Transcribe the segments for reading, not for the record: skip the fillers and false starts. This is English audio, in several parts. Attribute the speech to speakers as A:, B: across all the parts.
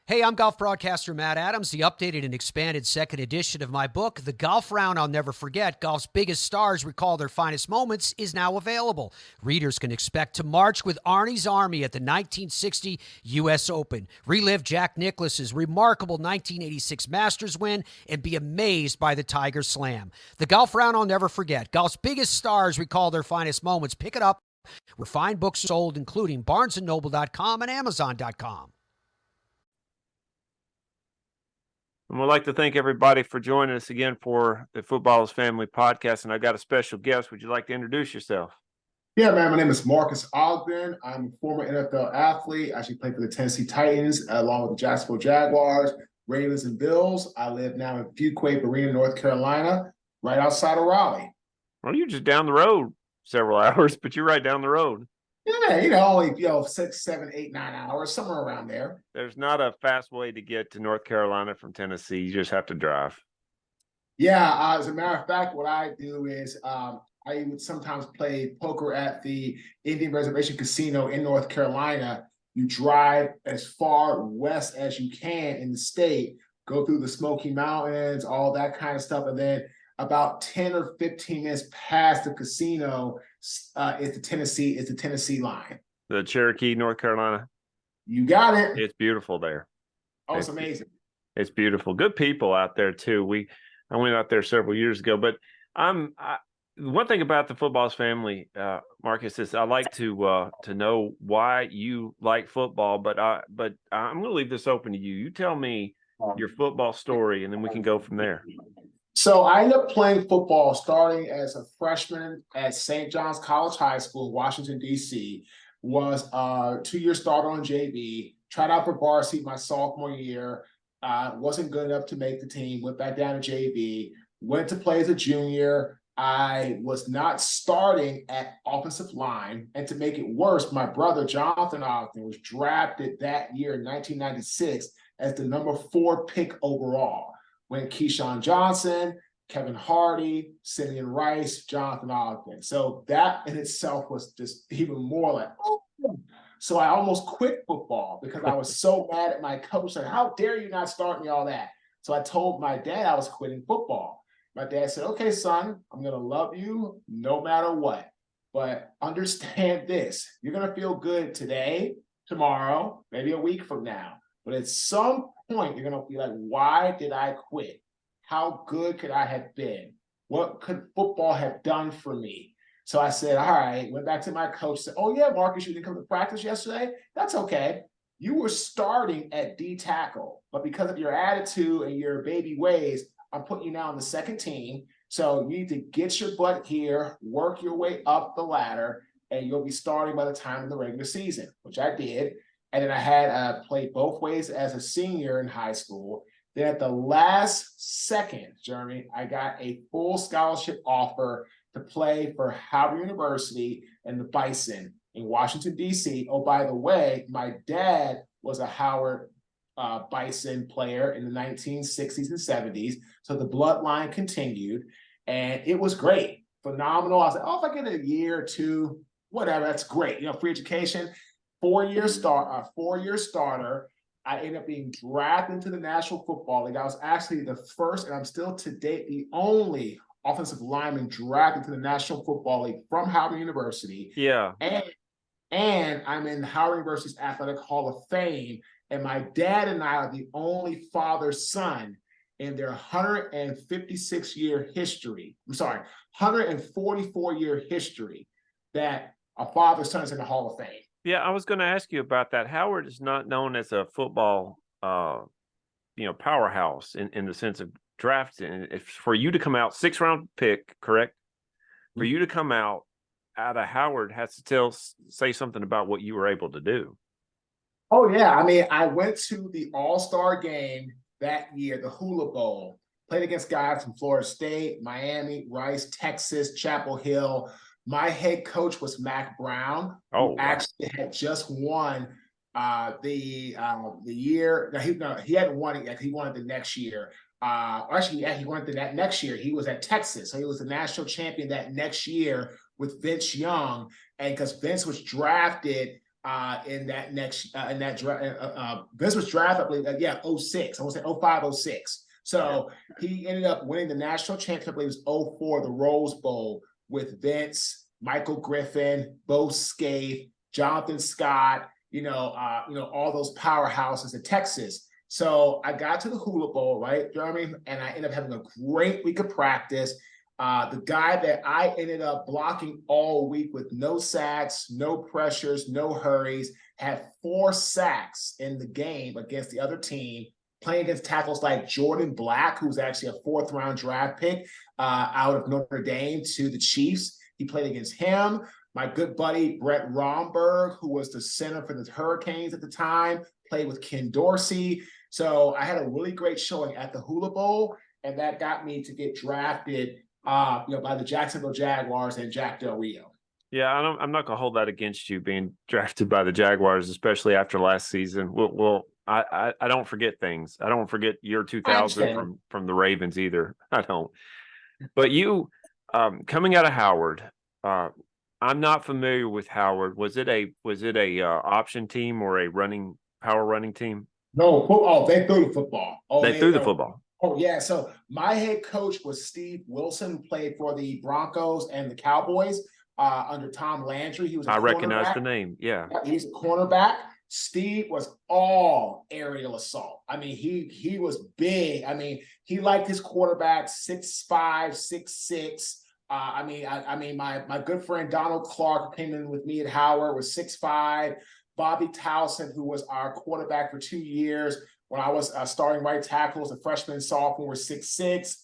A: Hey, I'm golf broadcaster Matt Adams. The updated and expanded second edition of my book, The Golf Round I'll Never Forget, Golf's Biggest Stars Recall Their Finest Moments, is now available. Readers can expect to march with Arnie's Army at the 1960 U.S. Open, relive Jack Nicklaus's remarkable 1986 Masters win, and be amazed by the Tiger Slam. The Golf Round I'll Never Forget, Golf's Biggest Stars Recall Their Finest Moments. Pick it up where fine books are sold, including BarnesandNoble.com and Amazon.com.
B: And we'd like to thank everybody for joining us again for the Footballers Family Podcast. And I've got a special guest. Would you like to introduce yourself?
C: Yeah, man. My name is Marques Ogden. I'm a former NFL athlete. I actually played for the Tennessee Titans along with the Jacksonville Jaguars, Ravens, and Bills. I live now in Fuquay, Marina, North Carolina, right outside of Raleigh.
B: Well, you're just down the road several hours, but you're right down the road.
C: Yeah, only 6, 7, 8, 9 hours, somewhere around there.
B: There's not a fast way to get to North Carolina from Tennessee. You just have to drive.
C: Yeah, as a matter of fact, what I do is I would sometimes play poker at the Indian Reservation Casino in North Carolina. You drive as far west as you can in the state, go through the Smoky Mountains, all that kind of stuff, and then about 10 or 15 minutes past the casino is the Tennessee line.
B: The Cherokee, North Carolina.
C: You got it.
B: It's beautiful there.
C: Oh, it's amazing.
B: It's beautiful. Good people out there too. I went out there several years ago, but one thing about the Footballers Family, Marques, is I like to know why you like football, but I'm going to leave this open to you. You tell me your football story, and then we can go from there.
C: So I ended up playing football starting as a freshman at St. John's College High School in Washington, D.C. Was a 2-year starter on JV, tried out for varsity my sophomore year, wasn't good enough to make the team, went back down to JV, went to play as a junior. I was not starting at offensive line. And to make it worse, my brother, Jonathan Ogden, was drafted that year in 1996 as the number 4 pick overall. When Keyshawn Johnson, Kevin Hardy, Simeon Rice, Jonathan Ogden. So that in itself was just even more like, oh. So I almost quit football because I was so mad at my coach. Like, how dare you not start me all that? So I told my dad I was quitting football. My dad said, okay, son, I'm going to love you no matter what. But understand this. You're going to feel good today, tomorrow, maybe a week from now. But at some point, you're going to be like, why did I quit? How good could I have been? What could football have done for me? So I said, all right, went back to my coach, said, oh yeah, Marques, you didn't come to practice yesterday? That's okay. You were starting at D tackle, but because of your attitude and your baby ways, I'm putting you now on the second team. So you need to get your butt here, work your way up the ladder, and you'll be starting by the time of the regular season, which I did. And then I had played both ways as a senior in high school. Then at the last second, Jeremy, I got a full scholarship offer to play for Howard University and the Bison in Washington, D.C. Oh, by the way, my dad was a Howard Bison player in the 1960s and 70s. So the bloodline continued, and it was great, phenomenal. I was like, oh, if I get a year or two, whatever, that's great. Free education. 4-year starter. I ended up being drafted into the National Football League. I was actually the first, and I'm still to date the only offensive lineman drafted to the National Football League from Howard University.
B: Yeah.
C: And I'm in Howard University's Athletic Hall of Fame. And my dad and I are the only father-son in their 156-year history. 144-year history that a father-son is in the Hall of Fame.
B: Yeah, I was going to ask you about that. Howard is not known as a football, powerhouse in the sense of drafting. If for you to come out 6th-round pick, correct? For you to come out of Howard has to say something about what you were able to do.
C: Oh yeah, I mean, I went to the All-Star game that year, the Hula Bowl. Played against guys from Florida State, Miami, Rice, Texas, Chapel Hill. My head coach was Mac Brown, who actually had just won the year. He hadn't won it yet. He won it the next year. He won it that next year. He was at Texas, so he was the national champion that next year with Vince Young. And because Vince was drafted in that next in that draft. This was draft, I believe, 06. I want to say 05, 06. So he ended up winning the national championship. I believe it was 04, the Rose Bowl, with Vince, Michael Griffin, Bo Scaife, Jonathan Scott, all those powerhouses in Texas. So I got to the Hula Bowl, right, Jeremy? And I ended up having a great week of practice. The guy that I ended up blocking all week with no sacks, no pressures, no hurries, had 4 sacks in the game against the other team, playing against tackles like Jordan Black, who was actually a 4th-round draft pick out of Notre Dame to the Chiefs. He played against him. My good buddy, Brett Romberg, who was the center for the Hurricanes at the time, played with Ken Dorsey. So I had a really great showing at the Hula Bowl, and that got me to get drafted by the Jacksonville Jaguars and Jack Del Rio.
B: Yeah, I'm not going to hold that against you being drafted by the Jaguars, especially after last season. I don't forget things. I don't forget year 2000 from the Ravens either. I don't. But you, coming out of Howard, I'm not familiar with Howard. Was it a option team or a power running team?
C: No, they threw the football.
B: They threw the football.
C: Oh, yeah. So my head coach was Steve Wilson, who played for the Broncos and the Cowboys under Tom Landry. He was
B: I recognize the name. Yeah.
C: He's a cornerback. Steve was all aerial assault. I mean, he was big. I mean, he liked his quarterback 6'5", 6'6". My good friend Donald Clark, who came in with me at Howard, was 6'5". Bobby Towson, who was our quarterback for 2 years when I was starting right tackle as a freshman and sophomore, was 6'6".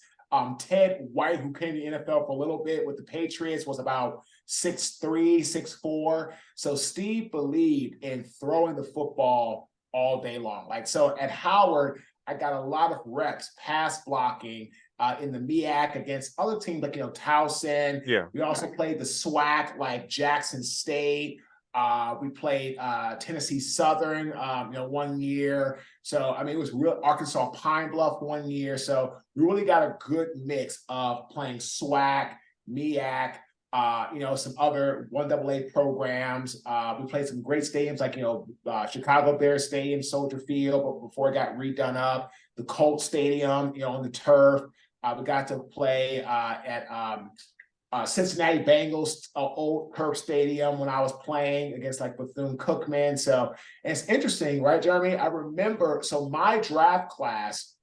C: Ted White, who came to the NFL for a little bit with the Patriots, was about 6'3", 6'4". So Steve believed in throwing the football all day long. So at Howard, I got a lot of reps, pass blocking in the MEAC against other teams like, Towson.
B: Yeah.
C: We also played the SWAC like Jackson State. We played Tennessee Southern, 1 year. So, it was real Arkansas Pine Bluff 1 year. So we really got a good mix of playing SWAC, MEAC, some other 1AA programs. We played some great stadiums like, Chicago Bears Stadium, Soldier Field, but before it got redone up, the Colts Stadium, on the turf. We got to play at Cincinnati Bengals old Kirk Stadium when I was playing against like Bethune-Cookman. So it's interesting, right, Jeremy? I remember, so my draft class,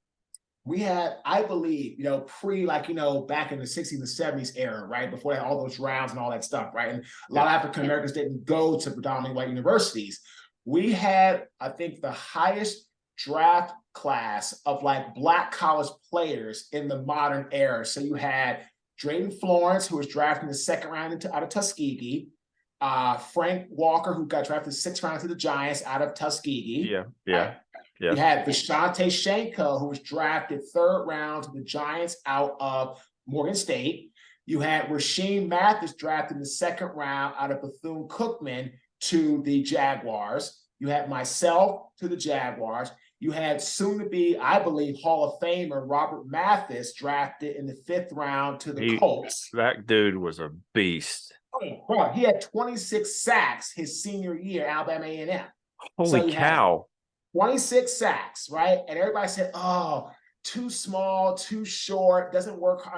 C: we had, I believe, pre back in the 60s and 70s era, right? Before they had all those rounds and all that stuff, right? And a lot of African Americans didn't go to predominantly white universities. We had, I think, the highest draft class of like Black college players in the modern era. So you had Drayton Florence, who was drafted in the 2nd round out of Tuskegee. Frank Walker, who got drafted 6th round to the Giants out of Tuskegee.
B: Yeah.
C: You had Vishantae Shenko, who was drafted 3rd round to the Giants out of Morgan State. You had Rasheem Mathis drafted in the 2nd round out of Bethune-Cookman to the Jaguars. You had myself to the Jaguars. You had soon-to-be, I believe, Hall of Famer Robert Mathis drafted in the 5th round to the Colts.
B: That dude was a beast.
C: Bro, he had 26 sacks his senior year at Alabama A&M.
B: Holy cow.
C: 26 sacks, right? And everybody said, oh, too small, too short, doesn't work.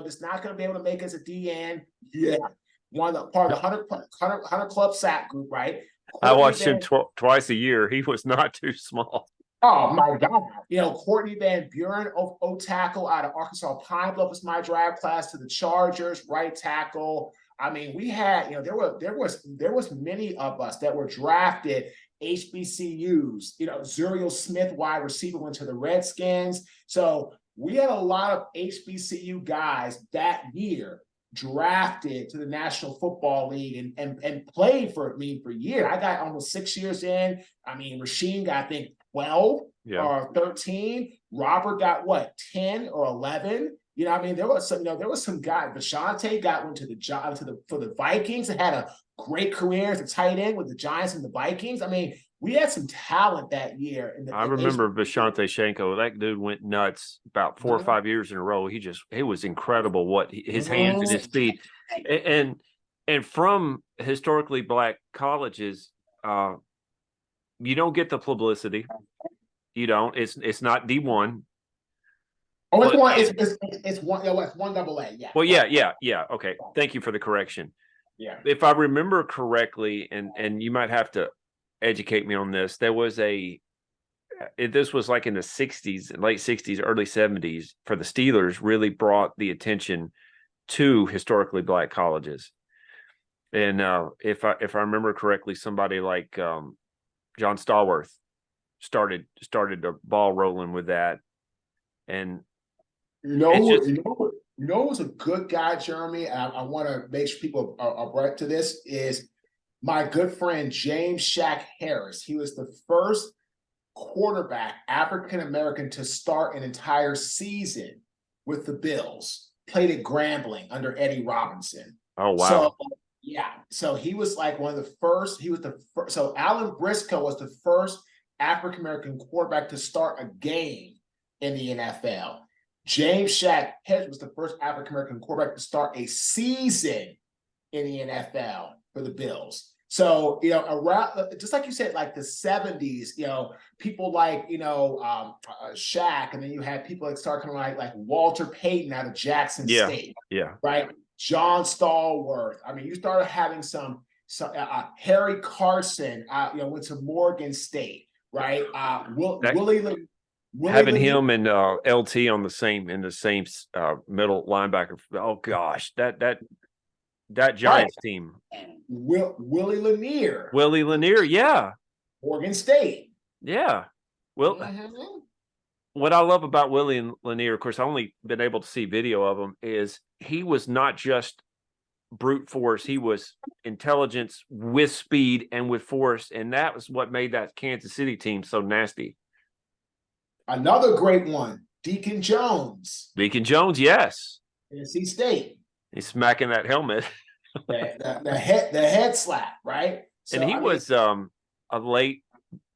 C: Just not going to be able to make as a DN. Yeah. Part of the 100 Club sack group, right?
B: I watched him twice a year. He was not too small.
C: Oh, my God. Courtney Van Buren, O tackle out of Arkansas Pine Bluff was my draft class to the Chargers, right tackle. We had, there was many of us that were drafted HBCUs. Zuriel Smith, wide receiver, went to the Redskins. So we had a lot of HBCU guys that year drafted to the National Football League and played for me for years. I got almost 6 years in. Rasheem got, I think, 12 or 13. Robert got 10 or 11. There was some guy. Vishantae went for the Vikings and had a great career as a tight end with the Giants and the Vikings. We had some talent that year.
B: I remember Vishantae Shenko. That dude went nuts about 4 or 5 years in a row. It was incredible what his hands and his feet. And from historically Black colleges, you don't get the publicity. You don't. It's not D1.
C: Oh, it's
B: But-
C: one. It's one. Yeah, it's one double A. Yeah.
B: Well, yeah. Okay. Thank you for the correction.
C: Yeah.
B: If I remember correctly, and you might have to educate me on this, there was this was like in the 60s, late 60s, early 70s, for the Steelers really brought the attention to historically Black colleges. And if I remember correctly, somebody like John Stallworth started the ball rolling with that. And
C: You know who's a good guy, Jeremy? I want to make sure people are brought to this, is my good friend James Shaq Harris. He was the first quarterback, African-American, to start an entire season with the Bills. Played at Grambling under Eddie Robinson.
B: oh wow.
C: So, yeah. So he was like one of the first. He was the first. So Alan Briscoe was the first African-American quarterback to start a game in the NFL. James Shaq Harris was the first African-American quarterback to start a season in the NFL for the Bills. So, around, just like you said, like the 70s, people like, Shaq, and then you had people that start coming like Walter Payton out of Jackson State.
B: Yeah.
C: Right. John Stallworth. I mean, you started having some Harry Carson, went to Morgan State, right?
B: Having him and LT on the same middle linebacker. Oh gosh, that Giants team.
C: Willie Lanier.
B: Willie Lanier, yeah.
C: Morgan State.
B: Yeah. Well, what I love about Willie Lanier, of course, I only been able to see video of him, is he was not just brute force. He was intelligence with speed and with force. And that was what made that Kansas City team so nasty.
C: Another great one, Deacon Jones.
B: Deacon Jones, yes.
C: Tennessee State.
B: He's smacking that helmet.
C: the head slap, right?
B: So, and he was a late,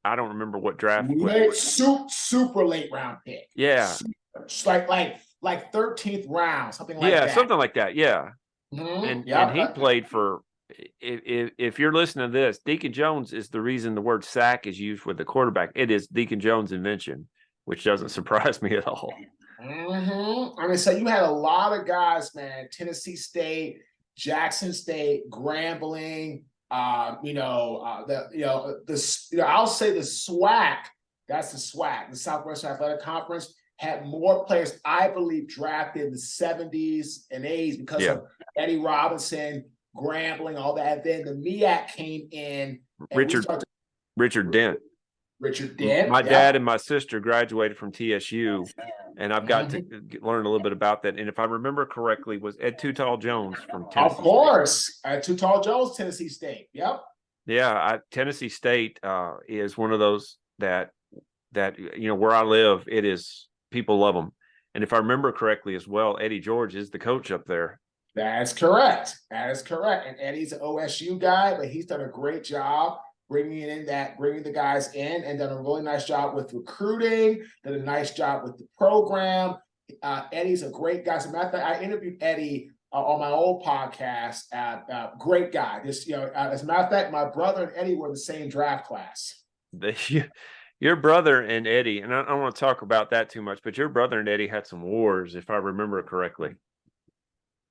B: I don't remember what draft.
C: Super late round pick.
B: Yeah.
C: Like 13th round, something like that.
B: Yeah, something like that. Yeah.
C: Mm-hmm.
B: And he played for, if you're listening to this, Deacon Jones is the reason the word sack is used with the quarterback. It is Deacon Jones' invention, which doesn't surprise me at all.
C: Mm-hmm. I mean, so you had a lot of guys, man. Tennessee State, Jackson State, Grambling. I'll say the SWAC. That's the SWAC, the Southwestern Athletic Conference, had more players, I believe, drafted in the 70s and 80s because of Eddie Robinson, Grambling, all that. Then the MEAC came in.
B: Richard Dent.
C: Richard Dent.
B: My dad and my sister graduated from TSU, and I've got to learn a little bit about that. And if I remember correctly, was Ed Too Tall Jones from Tennessee
C: Of course. Ed Too Tall Jones, Tennessee State. Yep.
B: Yeah, Tennessee State is one of those that where I live, it is, people love them. And if I remember correctly as well, Eddie George is the coach up there.
C: That's correct. That is correct. And Eddie's an OSU guy, but he's done a great job bringing the guys in, and done a really nice job with recruiting, done a nice job with the program. Eddie's a great guy. As a matter of fact, I interviewed Eddie on my old podcast. Great guy. As a matter of fact, my brother and Eddie were in the same draft class.
B: Your brother and Eddie, and I don't want to talk about that too much, but your brother and Eddie had some wars, if I remember correctly.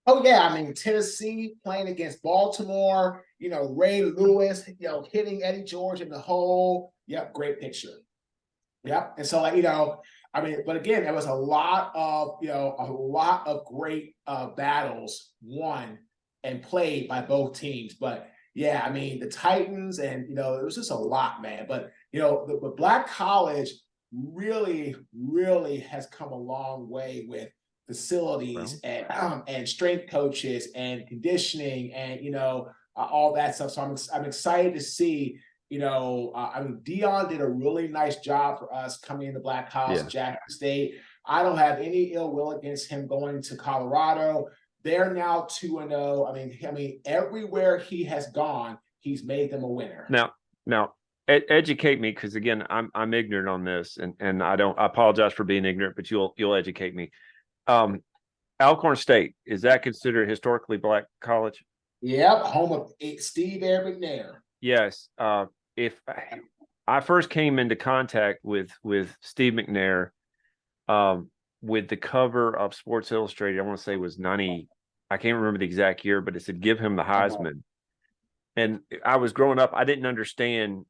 C: Oh, yeah. I mean, Tennessee playing against Baltimore, Ray Lewis, hitting Eddie George in the hole. Yep, great picture. Yep. And so, but again, there was a lot of great battles won and played by both teams. But yeah, I mean, the Titans and, it was just a lot, man. But, the Black college really, really has come a long way with facilities and strength coaches and conditioning and all that stuff. So I'm excited to see. Dion did a really nice job for us coming into Black College, Jackson State. I don't have any ill will against him going to Colorado. They're now 2-0. I mean, everywhere he has gone, he's made them a winner.
B: Now, educate me, because again, I'm ignorant on this, and I apologize for being ignorant, but you'll educate me. Alcorn State, is that considered historically Black college?
C: Yep, home of Steve Air McNair.
B: Yes. if I first came into contact with Steve McNair, with the cover of Sports Illustrated, I want to say it was 90. I can't remember the exact year, but it said give him the Heisman. And I was growing up, I didn't understand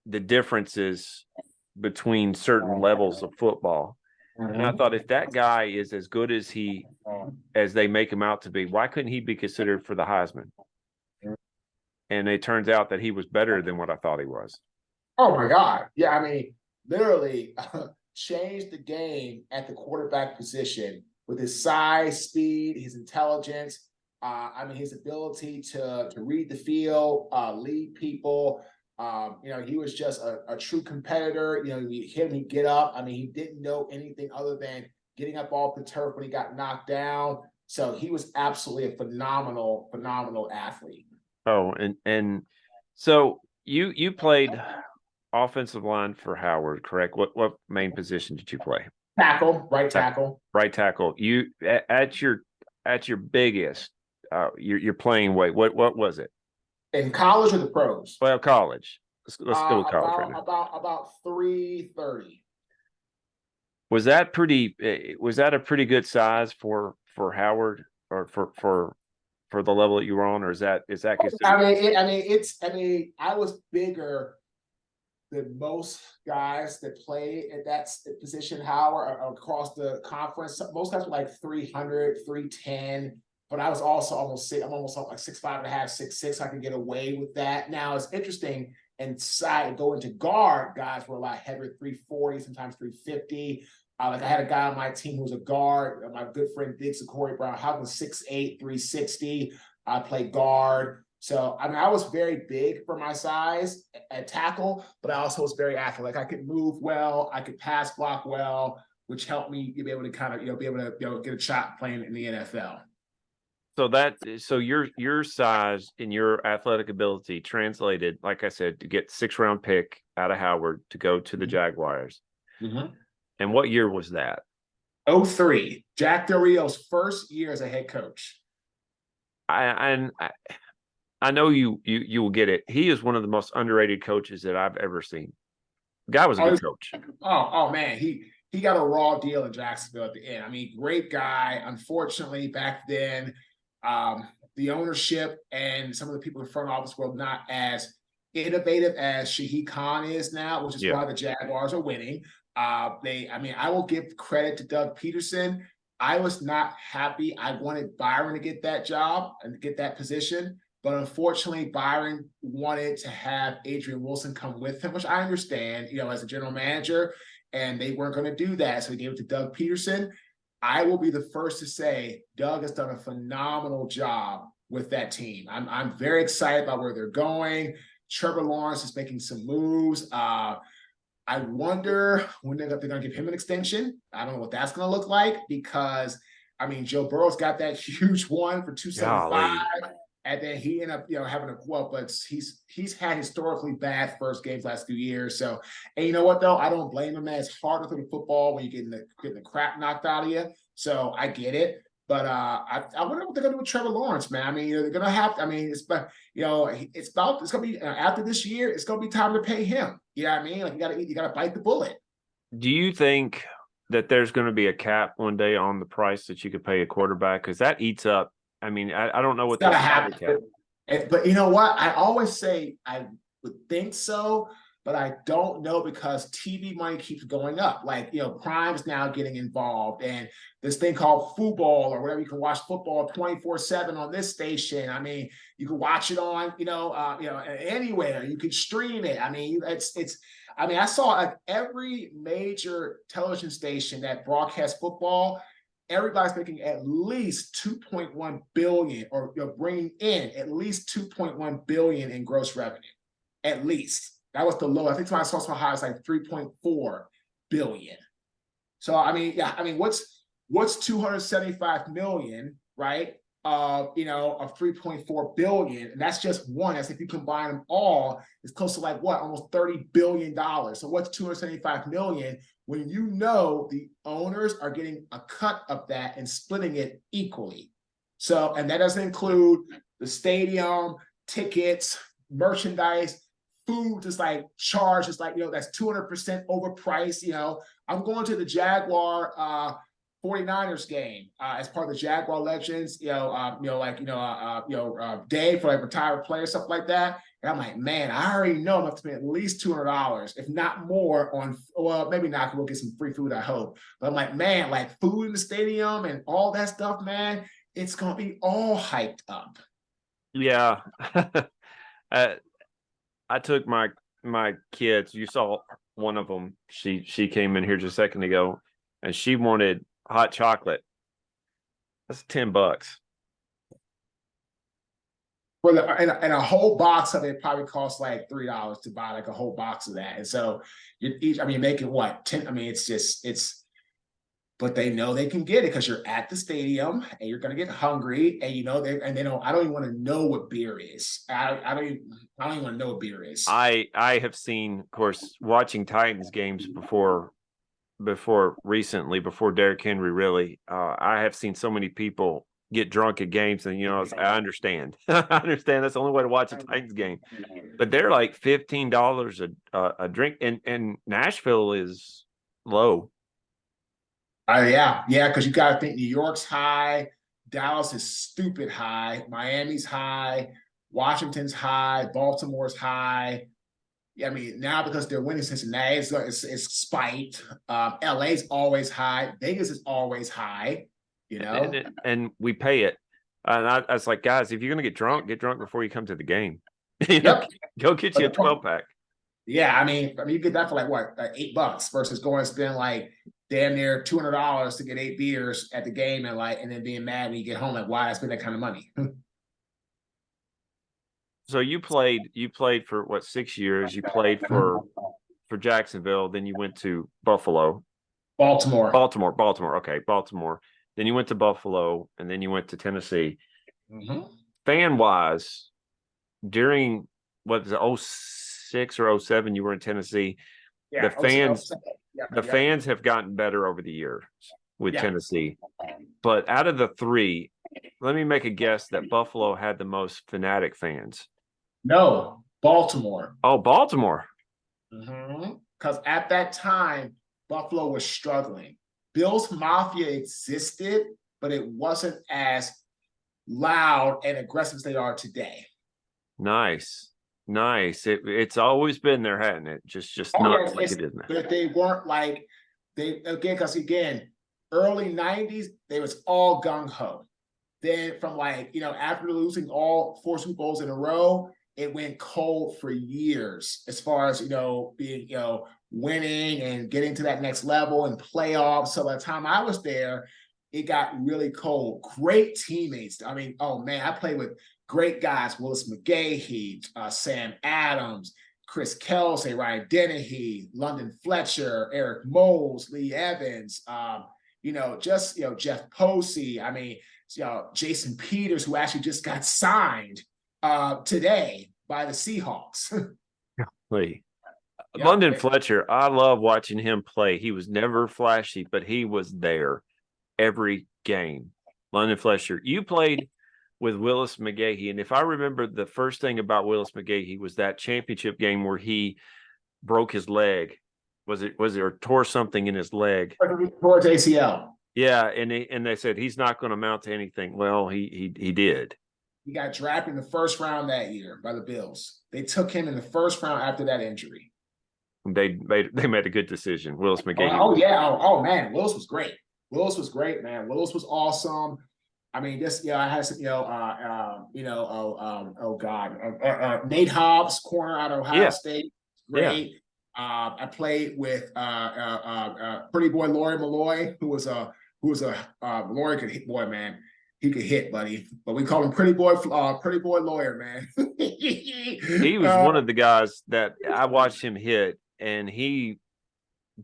B: the differences between certain levels of football. And I thought, if that guy is as good as they make him out to be, why couldn't he be considered for the Heisman? And it turns out that he was better than what I thought he was.
C: Oh my God. Yeah, I mean, literally changed the game at the quarterback position with his size, speed, his intelligence. I mean, his ability to read the field, lead people. He was just a true competitor. We hit him, he'd get up. I mean, he didn't know anything other than getting up off the turf when he got knocked down. So he was absolutely a phenomenal athlete.
B: Oh, and so you played offensive line for Howard, correct? What main position did you play?
C: Tackle, right tackle.
B: Right tackle. You at your biggest, your playing weight. What was it?
C: In college or the pros?
B: Well, college. Let's go with college right now.
C: About 330.
B: Was that a pretty good size for Howard, or for the level that you were on, or is that considered?
C: I was bigger than most guys that play at that position, Howard, across the conference. Most guys were like 300, 310. But I was also I'm almost like 6'5.5", 6'6". I could get away with that. Now it's interesting, inside go into guard, guys were a lot heavier, 340, sometimes 350. Like I had a guy on my team who was a guard, my good friend Diggs Corey Brown. How was 6'8", 360. I played guard. So I mean, I was very big for my size at tackle, but I also was very athletic. Like I could move well, I could pass block well, which helped me be able to kind of be able to get a shot playing in the NFL.
B: So your size and your athletic ability translated, like I said, to get 6th-round pick out of Howard to go to the Jaguars.
C: Mm-hmm.
B: And what year was that?
C: 2003, Jack Del Rio's first year as a head coach.
B: I know you will get it. He is one of the most underrated coaches that I've ever seen. The guy was a good coach.
C: Oh man, he got a raw deal in Jacksonville at the end. I mean, great guy. Unfortunately, back then, the ownership and some of the people in the front office were not as innovative as Shahid Khan is now, which is why the Jaguars are winning. I will give credit to Doug Peterson. I was not happy. I wanted Byron to get that job and to get that position. But unfortunately, Byron wanted to have Adrian Wilson come with him, which I understand, as a general manager, and they weren't going to do that. So he gave it to Doug Peterson. I will be the first to say Doug has done a phenomenal job with that team. I'm very excited about where they're going. Trevor Lawrence is making some moves. I wonder when they're going to give him an extension. I don't know what that's going to look like because, Joe Burrow's got that huge one for 275. And then he ended up, having but he's had historically bad first games last few years. So, and you know what though, I don't blame him. It's hard to throw the football when you're getting the crap knocked out of you. So I get it, but I wonder what they're gonna do with Trevor Lawrence, man. They're gonna have to. It's gonna be after this year. It's gonna be time to pay him. You know what I mean? Like you gotta bite the bullet.
B: Do you think that there's going to be a cap one day on the price that you could pay a quarterback? Because that eats up. I don't know what
C: that's happening. But you know what? I always say I would think so, but I don't know because TV money keeps going up. Like, Prime's now getting involved and this thing called football or whatever. You can watch football 24/7 on this station. You can watch it on, anywhere. You can stream it. I saw every major television station that broadcasts football, everybody's making at least $2.1 billion, or bringing in at least $2.1 billion in gross revenue. At least that was the low. I think I saw some high. It's like $3.4 billion. So what's $275 million, right? Of $3.4 billion, and that's just one. That's if you combine them all, it's close to almost $30 billion. So what's $275 million when the owners are getting a cut of that and splitting it equally? So, and that doesn't include the stadium, tickets, merchandise, food just like charged, it's like, that's 200% overpriced. I'm going to the Jaguar 49ers game as part of the Jaguar Legends, day for like retired players, stuff like that. And I'm like, man, I already know I'm going to spend at least $200, if not more, on, well, maybe not, because we'll get some free food, I hope. But I'm like, man, like food in the stadium and all that stuff, man, it's going to be all hyped up.
B: Yeah. I took my kids. You saw one of them. She came in here just a second ago, and she wanted hot chocolate. That's $10.
C: And a whole box of it probably costs like $3 to buy like a whole box of that. And so you're making what, 10? I mean, but they know they can get it because you're at the stadium and you're going to get hungry, and they don't. I don't even want to know what beer is. I don't even want to know what beer is.
B: I have seen, of course, watching Titans games before recently, before Derrick Henry, really. I have seen so many people get drunk at games, and I understand. I understand that's the only way to watch a Titans game. But they're like $15 a drink, and Nashville is low.
C: Yeah, because you got to think New York's high, Dallas is stupid high, Miami's high, Washington's high, Baltimore's high. Yeah, I mean, now because they're winning Cincinnati, it's spiked. LA's always high. Vegas is always high,
B: And we pay it. And I was like, guys, if you're going to get drunk before you come to the game.
C: Yep.
B: Go get you a 12-pack.
C: Yeah, I mean, you get that for like what, like $8 versus going to spend like damn near $200 to get 8 beers at the game, and then being mad when you get home, like, why I spend that kind of money?
B: So you played for what, 6 years? You played for Jacksonville, then you went to Baltimore. Okay, Baltimore. Then you went to Buffalo, and then you went to Tennessee.
C: Mm-hmm.
B: Fan-wise, during what was it, 06 or 07, you were in Tennessee.
C: Yeah,
B: the fans have gotten better over the years with Tennessee. But out of the three, let me make a guess that Buffalo had the most fanatic fans.
C: No, Baltimore.
B: Oh, Baltimore.
C: Because at that time, Buffalo was struggling. Bills Mafia existed, but it wasn't as loud and aggressive as they are today.
B: Nice. It's always been there, hadn't it? Just not like it is now.
C: But they weren't like because early 90s, they was all gung-ho. Then from after losing all 4 Super Bowls in a row, it went cold for years as far as being winning and getting to that next level and playoffs. So by the time I was there, it got really cold. Great teammates. I mean, oh man, I played with great guys: Willis McGahee, Sam Adams, Chris Kelsey, Ryan Dennehy, London Fletcher, Eric Moles, Lee Evans, Jeff Posey. I mean, Jason Peters, who actually just got signed today by the Seahawks.
B: Lee. London Fletcher, I love watching him play. He was never flashy, but he was there every game. London Fletcher, you played with Willis McGahee, and if I remember, the first thing about Willis McGahee was that championship game where he broke his leg. Was it or tore something in his leg?
C: Tore his ACL.
B: Yeah, and they said he's not going to amount to anything. Well, he did.
C: He got drafted in the first round that year by the Bills. They took him in the first round after that injury.
B: They made a good decision. Willis McGahee.
C: Oh man, Willis was great. Willis was great, man. Willis was awesome. I mean, I had some, Nate Hobbs, corner out of Ohio State, great. Yeah. I played with pretty boy Lawyer Malloy, who was a Lawyer could hit, boy, man. He could hit, buddy, but we call him pretty boy Lawyer, man.
B: He was one of the guys that I watched him hit, and he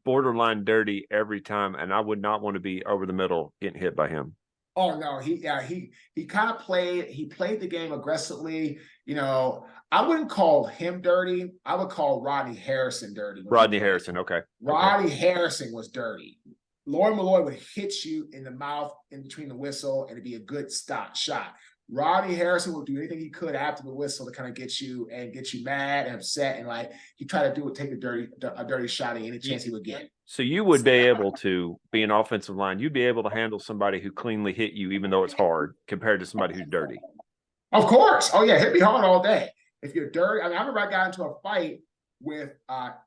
B: borderline dirty every time, and I would not want to be over the middle getting hit by him.
C: Oh no, he kind of played the game aggressively. I wouldn't call him dirty. I would call Rodney Harrison dirty.
B: Rodney Harrison, okay.
C: Rodney Harrison was dirty. Lawyer Malloy would hit you in the mouth in between the whistle, and it'd be a good shot. Rodney Harrison will do anything he could after the whistle to kind of get you mad and upset, and like he tried to take a dirty shot at any chance he would get.
B: So you would be able to be an offensive line. You'd be able to handle somebody who cleanly hit you, even though it's hard, compared to somebody who's dirty.
C: Of course. Oh yeah, hit me hard all day. If you're dirty, I mean, I remember I got into a fight with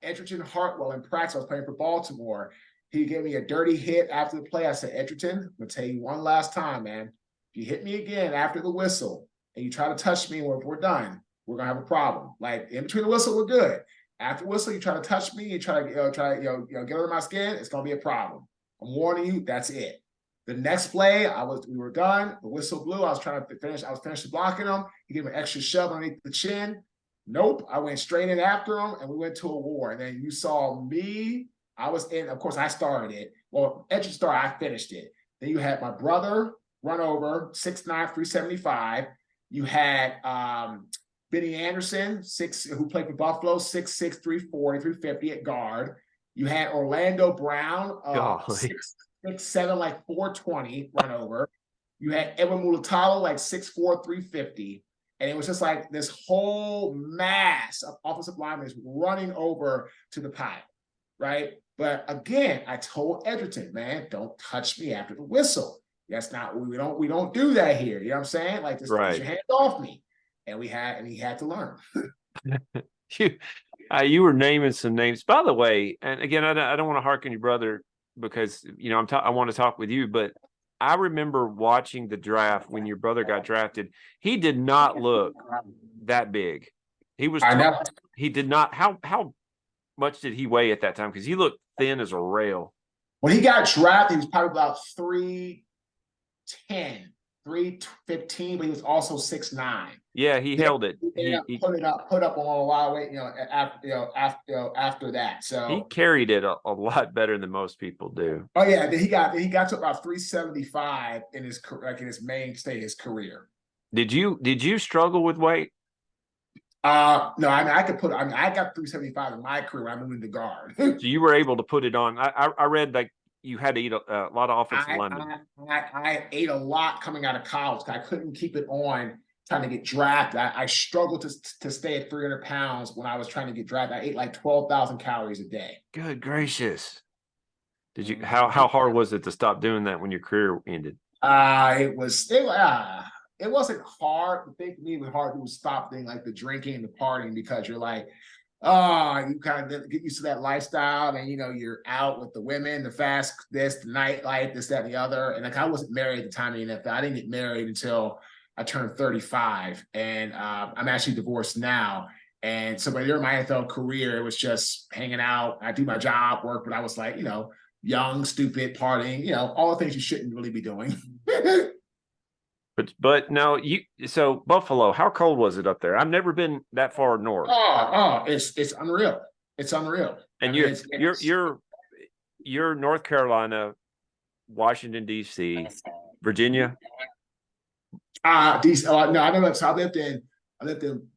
C: Edgerton Hartwell in practice. I was playing for Baltimore. He gave me a dirty hit after the play. I said, Edgerton, I'm gonna tell you one last time, man. If you hit me again after the whistle and you try to touch me when we're done, we're gonna have a problem. Like in between the whistle, we're good. After the whistle, you try to touch me, you try to get under my skin, it's gonna be a problem. I'm warning you, that's it. The next play, we were done. The whistle blew. I was finishing blocking him. He gave me an extra shove underneath the chin. Nope. I went straight in after him, and we went to a war. And then you saw me. I was in. Of course, I started it. Well, Edge started. I finished it. Then you had my brother run over 6'9", 375. You had Benny Anderson, who played for Buffalo, 6'6", 340, 350 at guard. You had Orlando Brown, 6'7", like 420 run over. You had Edwin Mulatalo, like 6'4", 350. And it was just like this whole mass of offensive linemen running over to the pile, right? But again, I told Edgerton, man, don't touch me after the whistle. That's not, we don't do that here. You know what I'm saying? Like, just get your hands off me. And he had to learn.
B: You were naming some names, by the way. And again, I don't want to harken your brother because, you know, I want to talk with you, but I remember watching the draft when your brother got drafted. He did not look that big. He did not. How much did he weigh at that time? Because he looked thin as a rail.
C: When he got drafted, he was probably about 310, 315, but he was also 6'9".
B: Yeah, he held it.
C: He put up on a lot of weight, after that. So
B: he carried it a lot better than most people do.
C: Oh yeah, then he got to about 375 in his mainstay his career.
B: Did you struggle with weight?
C: No, I mean I got 375 in my career when I moved into guard.
B: So you were able to put it on. I read like you had to eat a lot of offensive linemen.
C: I ate a lot coming out of college. I couldn't keep it on trying to get drafted. I struggled to stay at 300 pounds when I was trying to get drafted. I ate like 12,000 calories a day.
B: Good gracious. Did you, how hard was it to stop doing that when your career ended?
C: It wasn't hard. The thing for me was hard to stop things like the drinking and the partying, because you're like, you kind of get used to that lifestyle, and you're out with the women, the nightlife, this, that, and the other. And like I wasn't married at the time of the NFL. I didn't get married until I turned 35, and I'm actually divorced now. And so during my NFL career, it was just hanging out. I do my job, work, but I was like, young, stupid, partying, all the things you shouldn't really be doing.
B: But no, so Buffalo, how cold was it up there? I've never been that far north.
C: It's unreal. It's unreal.
B: And you're North Carolina, Washington, D.C., Virginia.
C: DC. No, I never. So I lived in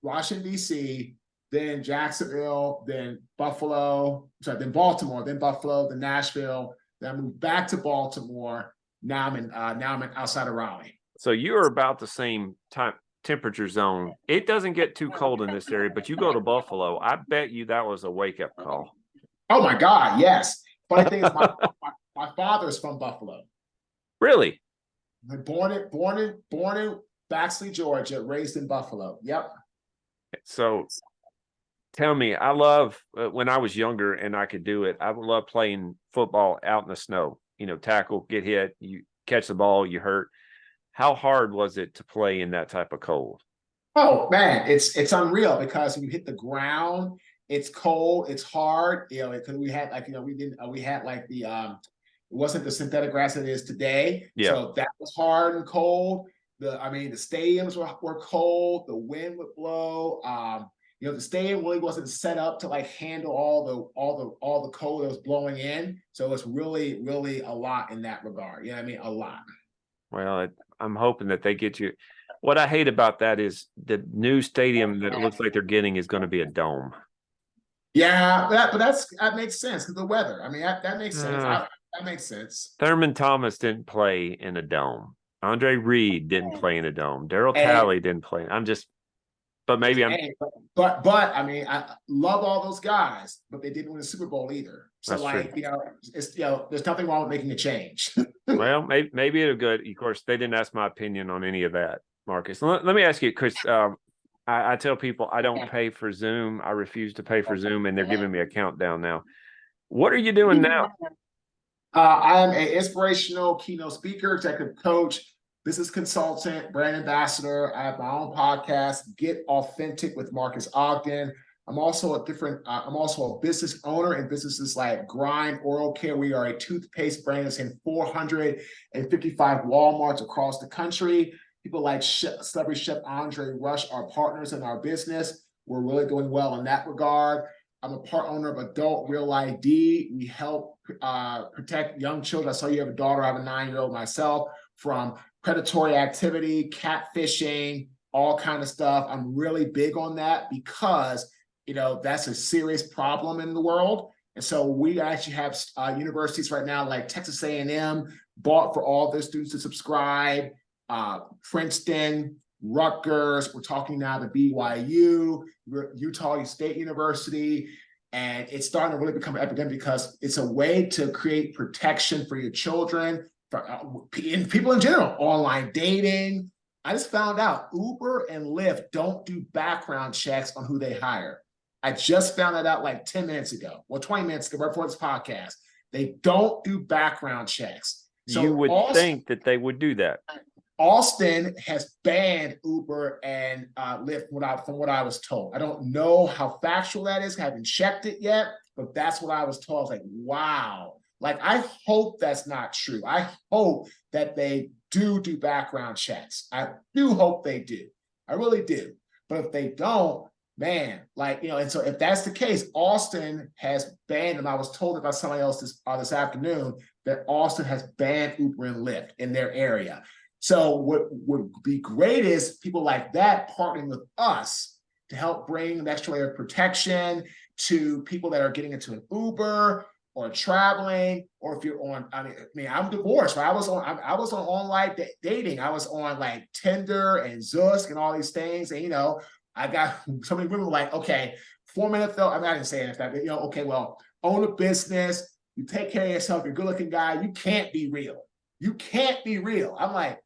C: Washington, D.C., then Jacksonville, then Buffalo. Sorry, then Baltimore, then Buffalo, then Nashville. Then I moved back to Baltimore. Now I'm in outside of Raleigh.
B: So you're about the same temperature zone. It doesn't get too cold in this area, but you go to Buffalo. I bet you that was a wake up call.
C: Oh my God, yes. Funny thing is, my father's from Buffalo.
B: Really?
C: Born in Baxley, Georgia, raised in Buffalo. Yep.
B: So tell me, I love when I was younger and I could do it. I would love playing football out in the snow. Tackle, get hit, you catch the ball, you hurt. How hard was it to play in that type of cold?
C: Oh man, it's unreal, because when you hit the ground, it's cold, it's hard. Because we had it wasn't the synthetic grass that it is today.
B: Yeah.
C: So that was hard and cold. The stadiums were cold. The wind would blow. The stadium really wasn't set up to handle all the cold that was blowing in. So it's really, really a lot in that regard. You know what I mean? A lot.
B: Well, I'm hoping that they get you. What I hate about that is the new stadium that it looks like they're getting is going to be a dome.
C: Yeah, but that makes sense because the weather. I mean, that makes sense. That makes sense.
B: Thurman Thomas didn't play in a dome. Andre Reed didn't play in a dome. Daryl
C: And,
B: Talley didn't play. But maybe I'm.
C: but I mean, I love all those guys, but they didn't win the Super Bowl either. So
B: That's
C: like,
B: true.
C: it's there's nothing wrong with making a change.
B: Well, maybe it'll good. Of course, they didn't ask my opinion on any of that, Marcus. Let me ask you, Chris. I tell people I don't pay for Zoom. I refuse to pay for Zoom, and they're giving me a countdown now. What are you doing now?
C: I am an inspirational keynote speaker, executive coach, business consultant, brand ambassador. I have my own podcast, Get Authentic with Marques Ogden. I'm also a business owner in businesses like Grind Oral Care. We are a toothpaste brand that's in 455 Walmarts across the country. People like celebrity chef Andre Rush are partners in our business. We're really doing well in that regard. I'm a part owner of Adult Real ID. We help protect young children. I saw you have a daughter. I have a 9-year-old myself, from predatory activity, catfishing, all kind of stuff. I'm really big on that because, that's a serious problem in the world. And so we actually have universities right now like Texas A&M bought for all their students to subscribe, Princeton, Rutgers, we're talking now to BYU, Utah State University, and it's starting to really become an epidemic because it's a way to create protection for your children, and people in general, online dating. I just found out Uber and Lyft don't do background checks on who they hire. I just found that out like 10 minutes ago, 20 minutes ago, right before this podcast. They don't do background checks.
B: So you would think that they would do that.
C: Austin has banned Uber and Lyft from what I was told. I don't know how factual that is. I haven't checked it yet, but that's what I was told. I was like, wow. Like, I hope that's not true. I hope that they do background checks. I do hope they do. I really do. But if they don't, man, and so if that's the case, Austin has banned them. I was told by somebody else this afternoon that Austin has banned Uber and Lyft in their area. So what would be great is people like that partnering with us to help bring an extra layer of protection to people that are getting into an Uber or traveling, or if you're on, I'm divorced, right? I was on online dating. I was on like Tinder and Zusk and all these things. And, I got so many women were like, okay, 4 minutes though. I didn't say that, but okay, well, own a business, you take care of yourself, you're a good looking guy, you can't be real. You can't be real. I'm like,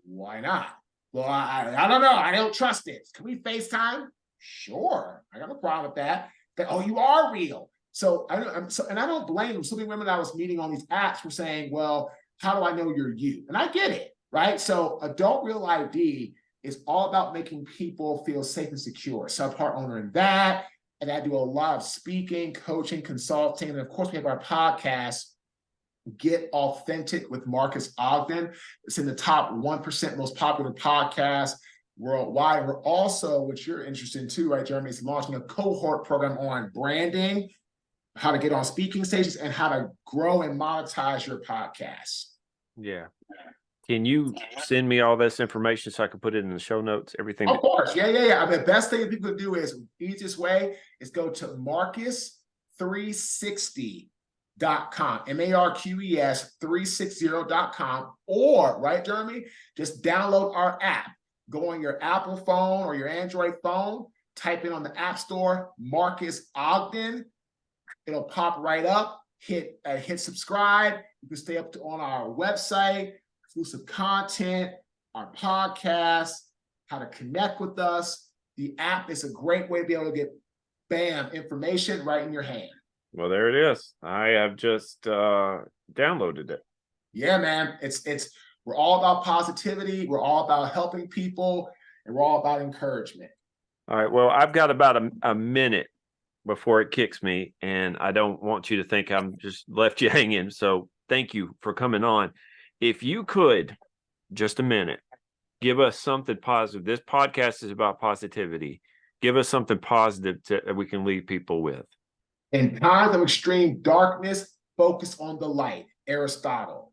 C: why not? Well, I don't know. I don't trust it. Can we FaceTime? Sure. I got no problem with that. Oh, you are real. So I don't blame them. So many women I was meeting on these apps were saying, well, how do I know you're you? And I get it, right? So Adult Real ID is all about making people feel safe and secure. So I'm part owner in that. And I do a lot of speaking, coaching, consulting. And of course, we have our podcast, Get Authentic with Marques Ogden. It's in the top 1% most popular podcast worldwide. We're also, which you're interested in too, right, Jeremy, is launching a cohort program on branding, how to get on speaking stages, and how to grow and monetize your podcast.
B: Yeah. Can you send me all this information so I can put it in the show notes? Everything.
C: Of course. Yeah. I mean, the best thing that people can do is, easiest way is go to Marques360.com, MARQES360.com, or, right, Jeremy, just download our app. Go on your Apple phone or your Android phone, type in on the App Store, Marques Ogden. It'll pop right up. Hit subscribe. You can stay up on our website, exclusive content, our podcast, how to connect with us. The app is a great way to be able to get, bam, information right in your hand.
B: Well, there it is. I have just downloaded it.
C: Yeah, man. We're all about positivity. We're all about helping people, and we're all about encouragement.
B: All right. Well, I've got about a minute before it kicks me, and I don't want you to think I'm just left you hanging. So thank you for coming on. If you could, just a minute, give us something positive. This podcast is about positivity. Give us something positive that we can leave people with.
C: In times of extreme darkness, focus on the light. Aristotle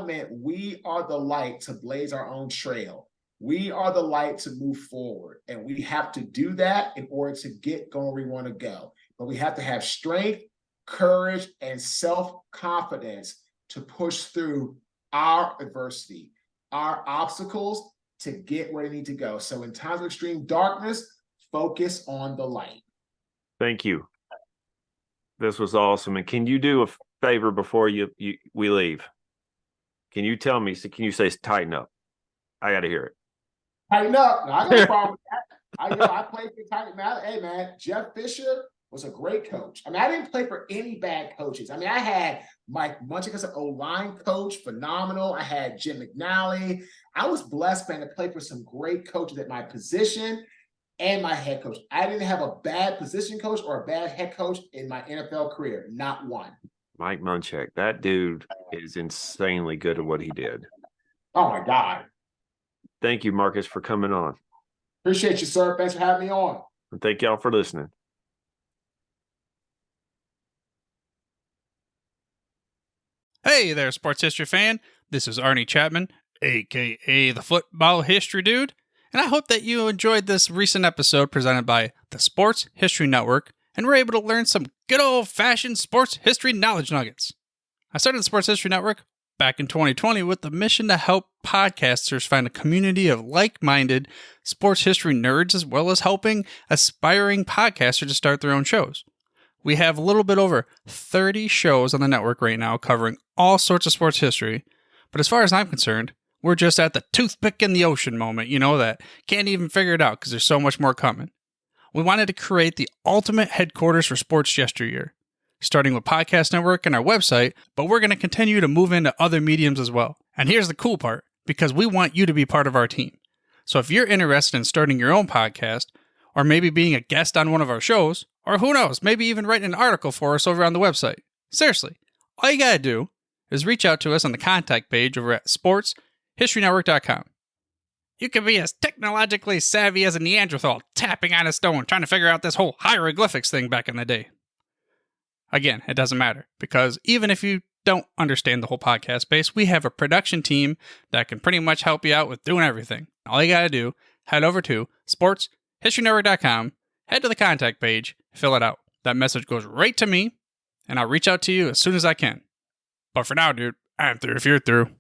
C: meant we are the light to blaze our own trail. We are the light to move forward. And we have to do that in order to get going where we want to go. But we have to have strength, courage, and self-confidence to push through our adversity. our obstacles to get where they need to go. So in times of extreme darkness, focus on the light.
B: Thank you. This was awesome. And can you do a favor before we leave? Can you tell me? Can you say tighten up? I got to hear it.
C: Tighten up. No, I got no problem with that. I played for Titan. Hey, man, Jeff Fisher was a great coach. I mean, I didn't play for any bad coaches. I mean, I had Mike Munchak as an O-line coach, phenomenal. I had Jim McNally. I was blessed, man, to play for some great coaches at my position and my head coach. I didn't have a bad position coach or a bad head coach in my NFL career. Not one.
B: Mike Munchak, that dude is insanely good at what he did.
C: Oh, my God.
B: Thank you, Marcus, for coming on.
C: Appreciate you, sir. Thanks for having me on.
B: And thank y'all for listening.
D: Hey there, sports history fan. This is Arnie Chapman, a.k.a. the Football History Dude, and I hope that you enjoyed this recent episode presented by the Sports History Network and were able to learn some good old-fashioned sports history knowledge nuggets. I started the Sports History Network back in 2020 with the mission to help podcasters find a community of like-minded sports history nerds, as well as helping aspiring podcasters to start their own shows. We have a little bit over 30 shows on the network right now covering all sorts of sports history, but as far as I'm concerned, we're just at the toothpick in the ocean moment, that can't even figure it out because there's so much more coming. We wanted to create the ultimate headquarters for sports yesteryear, starting with Podcast Network and our website, but we're going to continue to move into other mediums as well. And here's the cool part, because we want you to be part of our team. So if you're interested in starting your own podcast, or maybe being a guest on one of our shows, or who knows, maybe even writing an article for us over on the website. Seriously, all you gotta do is reach out to us on the contact page over at sportshistorynetwork.com. You can be as technologically savvy as a Neanderthal tapping on a stone trying to figure out this whole hieroglyphics thing back in the day. Again, it doesn't matter, because even if you don't understand the whole podcast space, we have a production team that can pretty much help you out with doing everything. All you gotta do, head over to sportshistorynetwork.com, head to the contact page, fill it out. That message goes right to me, and I'll reach out to you as soon as I can. But for now, dude, I'm through if you're through.